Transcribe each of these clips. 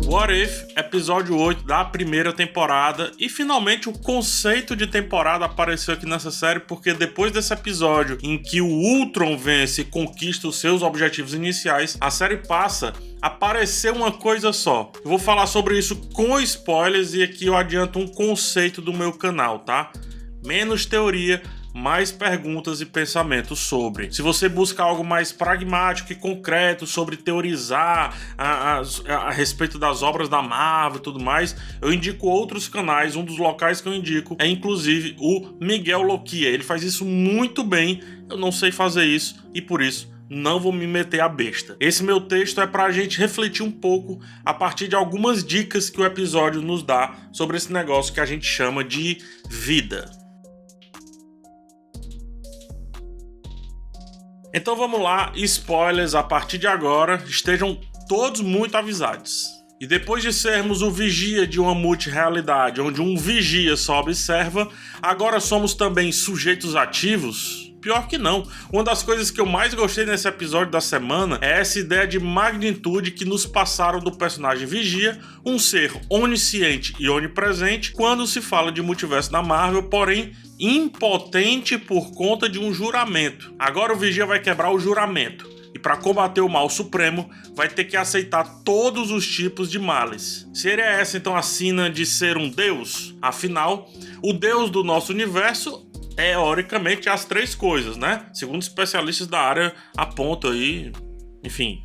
What If, episódio 8 da primeira temporada, e finalmente o conceito de temporada apareceu aqui nessa série, porque depois desse episódio em que o Ultron vence e conquista os seus objetivos iniciais, a série passa a parecer uma coisa só. Eu vou falar sobre isso com spoilers e aqui eu adianto um conceito do meu canal, tá? Menos teoria, mais perguntas e pensamentos sobre. Se você busca algo mais pragmático e concreto sobre teorizar a respeito das obras da Marvel e tudo mais, eu indico outros canais. Um dos locais que eu indico é inclusive o Miguel Loquia. Ele faz isso muito bem, eu não sei fazer isso e por isso não vou me meter a besta. Esse meu texto é pra gente refletir um pouco a partir de algumas dicas que o episódio nos dá sobre esse negócio que a gente chama de vida. Então vamos lá, spoilers a partir de agora, estejam todos muito avisados. E depois de sermos o vigia de uma multirrealidade, onde um vigia só observa, agora somos também sujeitos ativos? Pior que não. Uma das coisas que eu mais gostei nesse episódio da semana é essa ideia de magnitude que nos passaram do personagem Vigia, um ser onisciente e onipresente quando se fala de multiverso da Marvel, porém impotente por conta de um juramento. Agora o Vigia vai quebrar o juramento. E para combater o mal supremo, vai ter que aceitar todos os tipos de males. Seria essa então a sina de ser um deus? Afinal, o deus do nosso universo teoricamente as três coisas, né? Segundo especialistas da área apontam aí, enfim,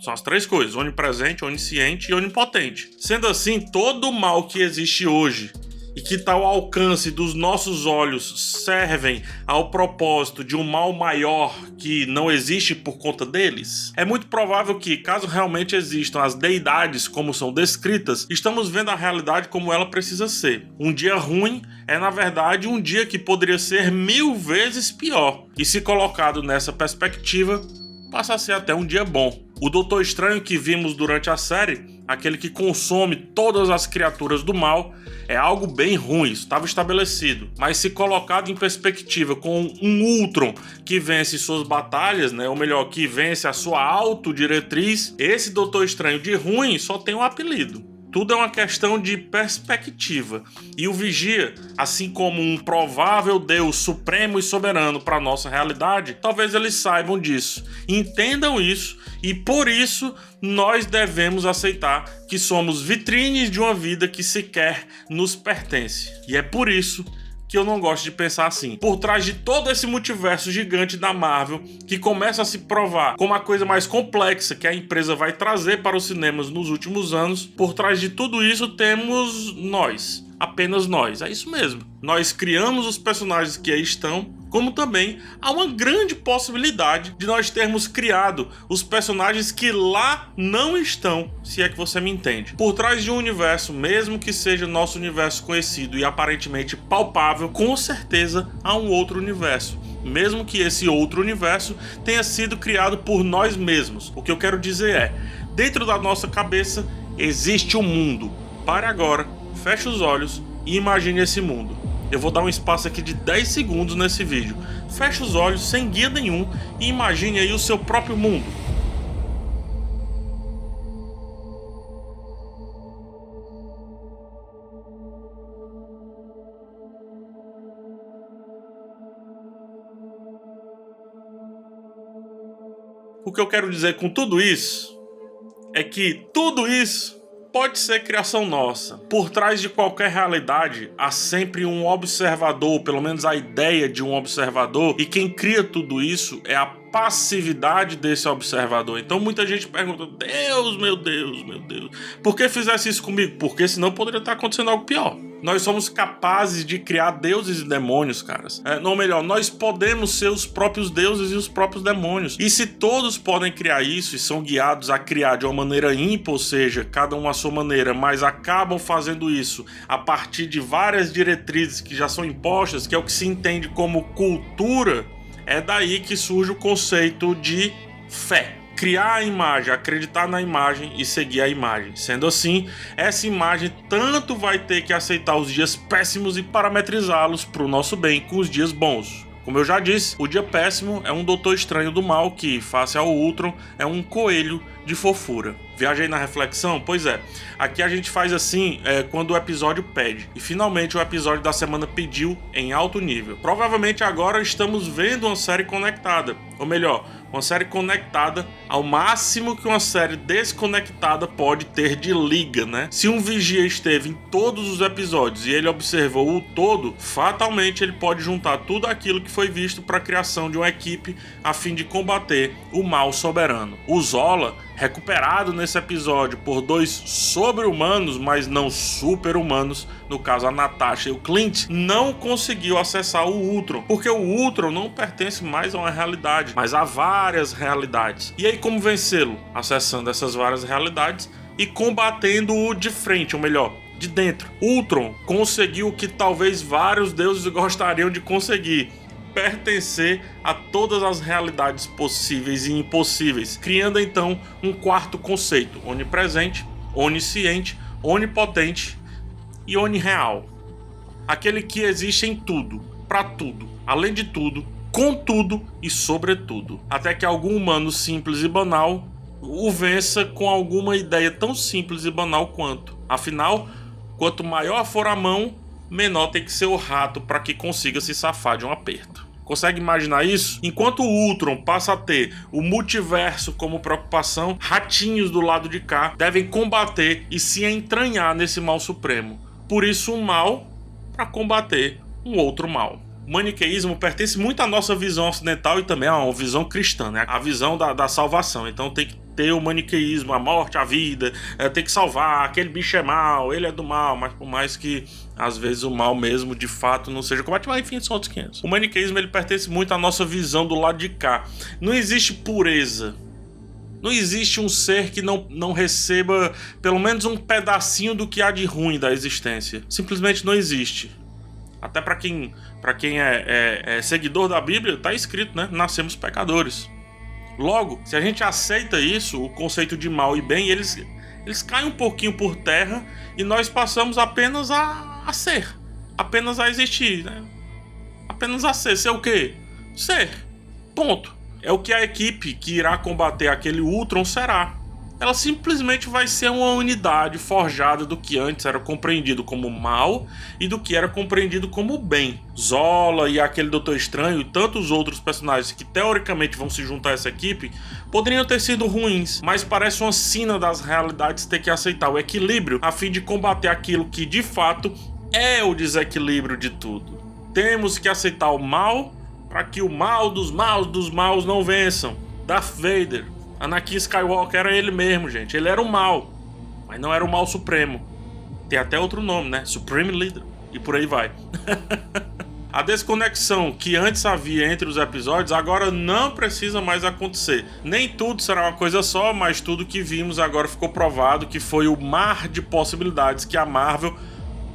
são as três coisas: onipresente, onisciente e onipotente. Sendo assim, todo o mal que existe hoje e que está ao alcance dos nossos olhos servem ao propósito de um mal maior que não existe por conta deles? É muito provável que, caso realmente existam as deidades como são descritas, estamos vendo a realidade como ela precisa ser. Um dia ruim é, na verdade, um dia que poderia ser 1000 vezes pior. E se colocado nessa perspectiva, passa a ser até um dia bom. O Doutor Estranho que vimos durante a série, aquele que consome todas as criaturas do mal, é algo bem ruim, isso estava estabelecido. Mas se colocado em perspectiva com um Ultron que vence suas batalhas, né, ou melhor, que vence a sua autodiretriz, esse Doutor Estranho de ruim só tem um apelido. Tudo é uma questão de perspectiva. E o Vigia, assim como um provável Deus supremo e soberano para nossa realidade, talvez eles saibam disso, entendam isso, e por isso nós devemos aceitar que somos vitrines de uma vida que sequer nos pertence. E é por isso que eu não gosto de pensar assim. Por trás de todo esse multiverso gigante da Marvel, que começa a se provar como a coisa mais complexa que a empresa vai trazer para os cinemas nos últimos anos, por trás de tudo isso temos nós. Apenas nós, é isso mesmo. Nós criamos os personagens que aí estão, como também há uma grande possibilidade de nós termos criado os personagens que lá não estão, se é que você me entende. Por trás de um universo, mesmo que seja nosso universo conhecido e aparentemente palpável, com certeza há um outro universo. Mesmo que esse outro universo tenha sido criado por nós mesmos. O que eu quero dizer é, dentro da nossa cabeça existe um mundo. Pare agora, feche os olhos e imagine esse mundo. Eu vou dar um espaço aqui de 10 segundos nesse vídeo. Feche os olhos sem guia nenhum e imagine aí o seu próprio mundo. O que eu quero dizer com tudo isso é que tudo isso pode ser criação nossa. Por trás de qualquer realidade, há sempre um observador, pelo menos a ideia de um observador, e quem cria tudo isso é a passividade desse observador. Então muita gente pergunta, Deus, meu Deus, meu Deus, por que fizesse isso comigo? Porque senão poderia estar acontecendo algo pior. Nós somos capazes de criar deuses e demônios, caras. Não, melhor, nós podemos ser os próprios deuses e os próprios demônios. E se todos podem criar isso e são guiados a criar de uma maneira ímpar, ou seja, cada um à sua maneira, mas acabam fazendo isso a partir de várias diretrizes que já são impostas, que é o que se entende como cultura, é daí que surge o conceito de fé. Criar a imagem, acreditar na imagem e seguir a imagem. Sendo assim, essa imagem tanto vai ter que aceitar os dias péssimos e parametrizá-los para o nosso bem com os dias bons. Como eu já disse, o dia péssimo é um Doutor Estranho do mal que, face ao Ultron, é um coelho de fofura. Viajei na reflexão? Pois é. Aqui a gente faz assim quando o episódio pede. E finalmente o episódio da semana pediu em alto nível. Provavelmente agora estamos vendo uma série conectada. Ou melhor, uma série conectada ao máximo que uma série desconectada pode ter de liga, né? Se um vigia esteve em todos os episódios e ele observou o todo, fatalmente ele pode juntar tudo aquilo que foi visto para a criação de uma equipe a fim de combater o mal soberano. O Zola, recuperado nesse episódio por dois sobre-humanos, mas não super-humanos, no caso a Natasha e o Clint, não conseguiu acessar o Ultron, porque o Ultron não pertence mais a uma realidade, mas a várias realidades. E aí como vencê-lo? Acessando essas várias realidades e combatendo-o de frente, ou melhor, de dentro. Ultron conseguiu o que talvez vários deuses gostariam de conseguir: pertencer a todas as realidades possíveis e impossíveis, criando então um quarto conceito: onipresente, onisciente, onipotente e onirreal. Aquele que existe em tudo, para tudo, além de tudo, com tudo e sobretudo. Até que algum humano simples e banal o vença com alguma ideia tão simples e banal quanto. Afinal, quanto maior for a mão, menor tem que ser o rato para que consiga se safar de um aperto. Consegue imaginar isso? Enquanto o Ultron passa a ter o multiverso como preocupação, ratinhos do lado de cá devem combater e se entranhar nesse mal supremo. Por isso, um mal para combater um outro mal. O maniqueísmo pertence muito à nossa visão ocidental e também a uma visão cristã, né? A visão da salvação. Então tem que ter o maniqueísmo, a morte, a vida, tem que salvar, aquele bicho é mal, ele é do mal, mas por mais que às vezes o mal mesmo de fato não seja combatido, mas enfim, são outros 500. O maniqueísmo ele pertence muito à nossa visão do lado de cá. Não existe pureza. Não existe um ser que não receba pelo menos um pedacinho do que há de ruim da existência. Simplesmente não existe. Até para quem é seguidor da Bíblia, tá escrito, né? Nascemos pecadores. Logo, se a gente aceita isso, o conceito de mal e bem, eles caem um pouquinho por terra e nós passamos apenas a ser, apenas a existir, né? Apenas a ser. Ser o quê? Ser. Ponto. É o que a equipe que irá combater aquele Ultron será. Ela simplesmente vai ser uma unidade forjada do que antes era compreendido como mal e do que era compreendido como bem. Zola e aquele Doutor Estranho e tantos outros personagens que teoricamente vão se juntar a essa equipe poderiam ter sido ruins, mas parece uma sina das realidades ter que aceitar o equilíbrio a fim de combater aquilo que de fato é o desequilíbrio de tudo. Temos que aceitar o mal para que o mal dos maus não vençam. Darth Vader, Anakin Skywalker era ele mesmo, gente. Ele era o mal, mas não era o mal supremo. Tem até outro nome, né? Supreme Leader. E por aí vai. A desconexão que antes havia entre os episódios agora não precisa mais acontecer. Nem tudo será uma coisa só, mas tudo que vimos agora ficou provado que foi o mar de possibilidades que a Marvel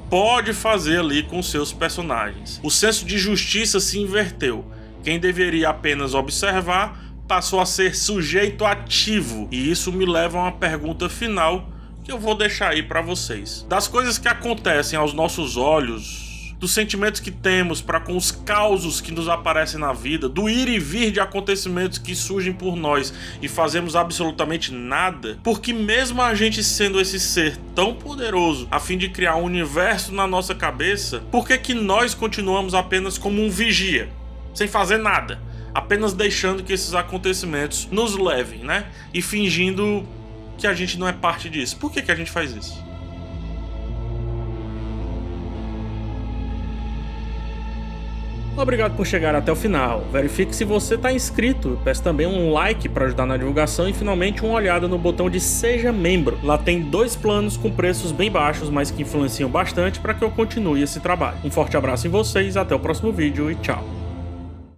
pode fazer ali com seus personagens. O senso de justiça se inverteu. Quem deveria apenas observar passou a ser sujeito ativo. E isso me leva a uma pergunta final que eu vou deixar aí para vocês. Das coisas que acontecem aos nossos olhos, dos sentimentos que temos para com os causos que nos aparecem na vida, do ir e vir de acontecimentos que surgem por nós e fazemos absolutamente nada, porque mesmo a gente sendo esse ser tão poderoso a fim de criar um universo na nossa cabeça, por que nós continuamos apenas como um vigia, sem fazer nada? Apenas deixando que esses acontecimentos nos levem, né? E fingindo que a gente não é parte disso. Por que a gente faz isso? Obrigado por chegar até o final. Verifique se você está inscrito. Peço também um like para ajudar na divulgação e finalmente uma olhada no botão de Seja Membro. Lá tem 2 planos com preços bem baixos, mas que influenciam bastante para que eu continue esse trabalho. Um forte abraço em vocês, até o próximo vídeo e tchau.